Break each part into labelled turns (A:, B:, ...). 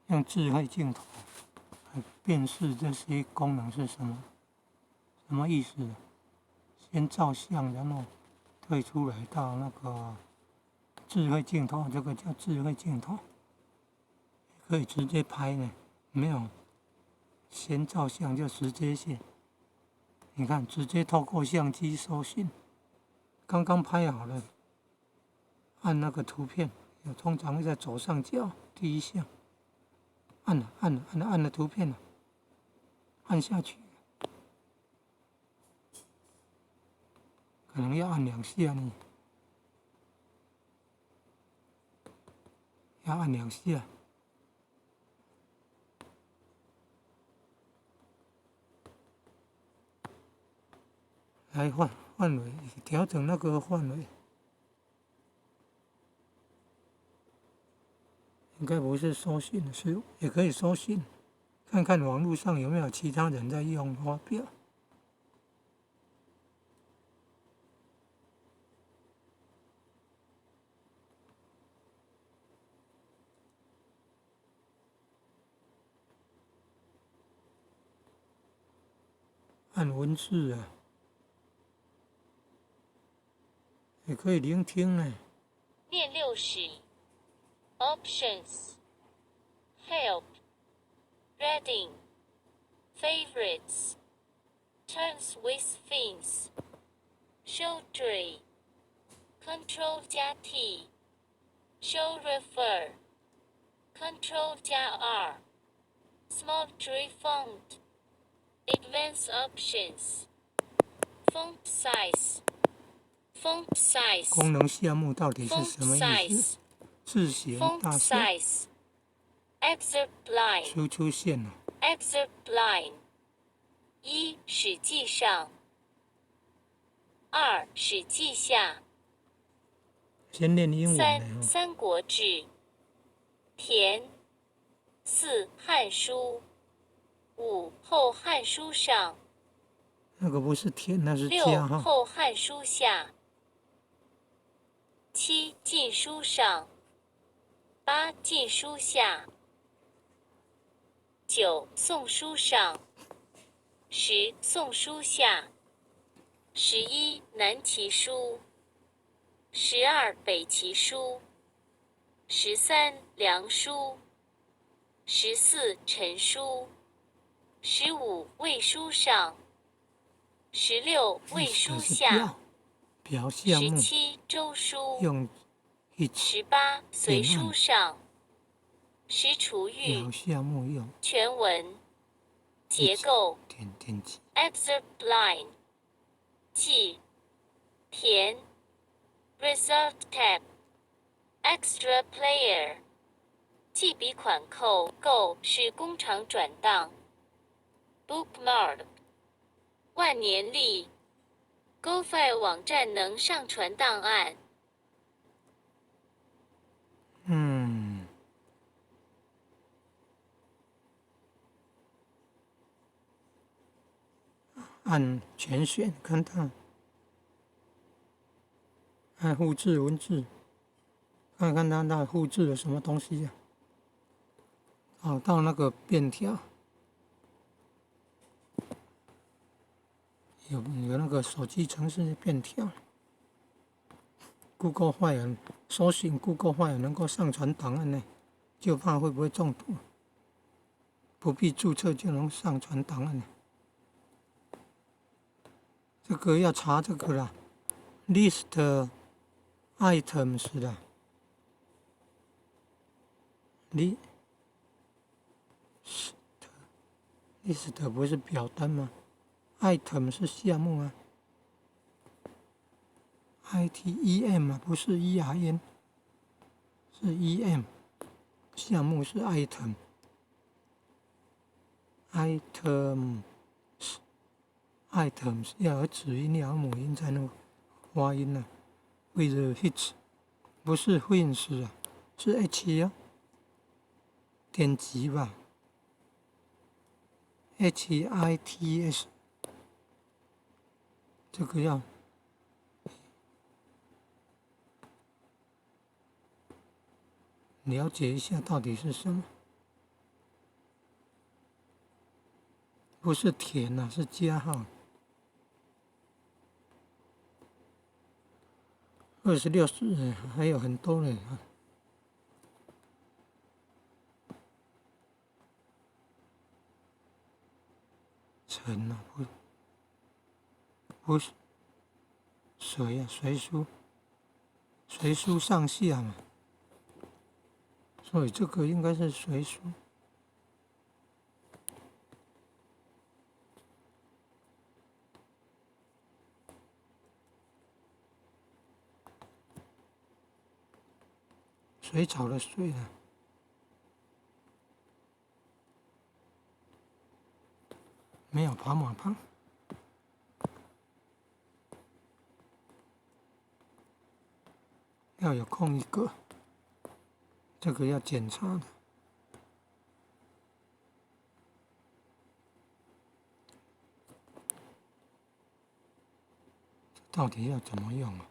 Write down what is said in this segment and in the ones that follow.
A: 用智慧镜头来辨识这些功能是什么，什么意思？先照相，然后退出来到那个智慧镜头，这个叫智慧镜头，可以直接拍呢，没有先照相就直接线。你看，直接透过相机收讯，刚刚拍好了，按那个图片，通常会在左上角第一项，按了图片了，按下去，可能要按2下呢，要按2下。来范围，调整那个范围，应该不是收讯，是也可以收讯，看看网络上有没有其他人在用发表。按文字啊，也可以聆听呢。
B: 列60 Options Help Reading Favorites Turns with Fins Show Tree Control 加 T Show Refer Control 加 R Small Tree Font Advanced Options Font Size Font Size
A: 功能项目到底是
B: Font
A: 什么意
B: Size
A: 思？字形
B: Font
A: 大小，
B: Size Excerpt Line
A: 出现了。
B: Excerpt Line 1. 史记上 2. 史记下
A: 先练英文
B: 3.
A: 呢。
B: 三国志田 4. 汉书 5. 后汉书上
A: 那个不是田，那是
B: 6.
A: 家哈。
B: 后汉书下 7. 晋书上 8. 晋书下 9. 宋书上 10. 宋书下 11. 南齐书 12. 北齐书 13. 梁书 14. 陈书 15. 魏书上 16. 魏书下
A: 表项目
B: 17. 周书
A: 用
B: 18. 隋书上10. 厨
A: 表
B: 玉
A: 项目用
B: 全文结构
A: 点击
B: Excerpt line 记填 Result tab Extra player 记笔款扣购是工厂转档 Bookmark 万年历 GoFile 网站能上传档案
A: 按全选看到，按复制文字，看看它那复制了什么东西呀、到那个便条，有那个手机程式的便条。Google File 搜寻 Google File 能够上传档案呢，就怕会不会中毒，不必注册就能上传档案呢。这个要查这个啦 ，list items 啦，list 不是表单吗 ？item 是项目啊 ，item 啊，不是 ERN， 是 EM， 项目是 item。items 要有子音，要有母音才能发音呢、with hits 不是 wins 啊，是 h 啊，点击吧 ，hits 这个要了解一下到底是什么。不是田啊，是加号。26是还有很多呢。沉啊，不是水啊，随书上下嘛，所以这个应该是随书。水草的水啊，没有跑马旁。要有空一个，这个要检查的。到底要怎么用啊？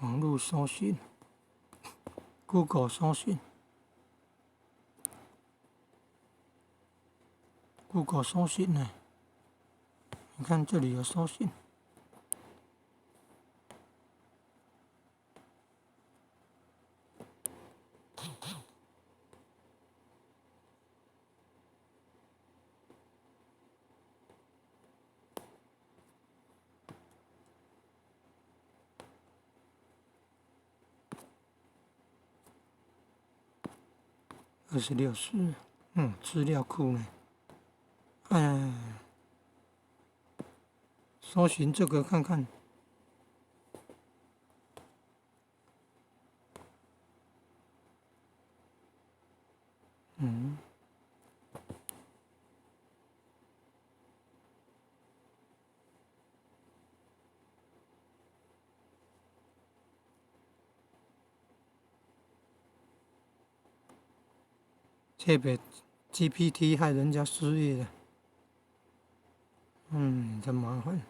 A: 网络搜寻 ，Google 搜寻 ，Google 搜寻呢？你看这里有搜寻。26是，资料库呢？搜寻这个看看。这边 GPT 害人家失业了，真麻烦。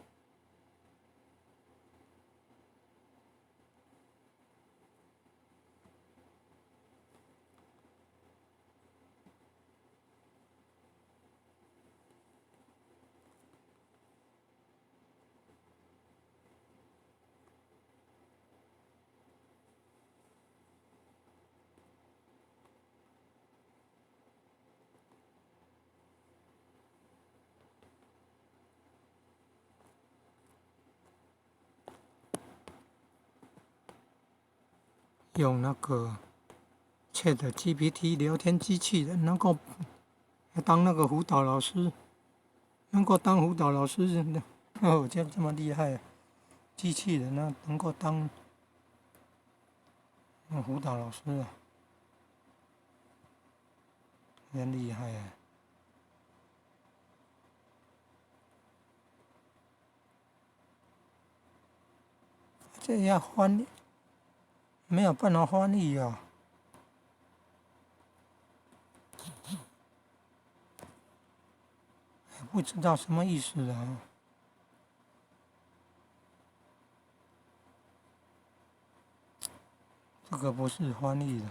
A: 用那个 ChatGPT 聊天机器人，能够当那个辅导老师，能够当辅导老师，这么厉害啊！机器人啊，能够当辅导老师啊，真厉害啊！这要翻译，没有办法翻译啊。不知道什么意思啊？这个不是翻译的。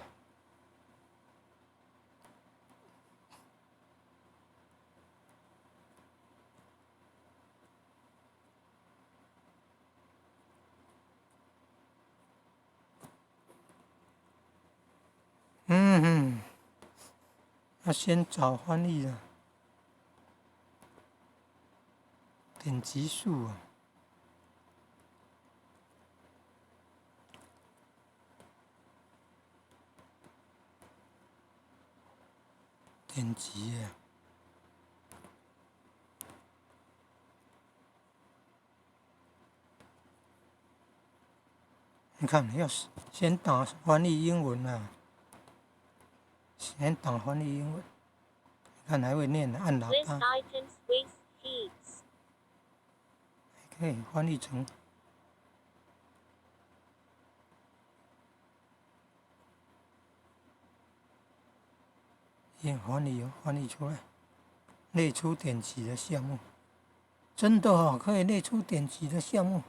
A: 要先找翻译啊，点击数啊。点击啊！你看，要先打翻译英文啊，先打翻译英文，你看还会念的，按喇叭，可以翻译成。翻译出来，列出点击的项目，真的可以列出点击的项目。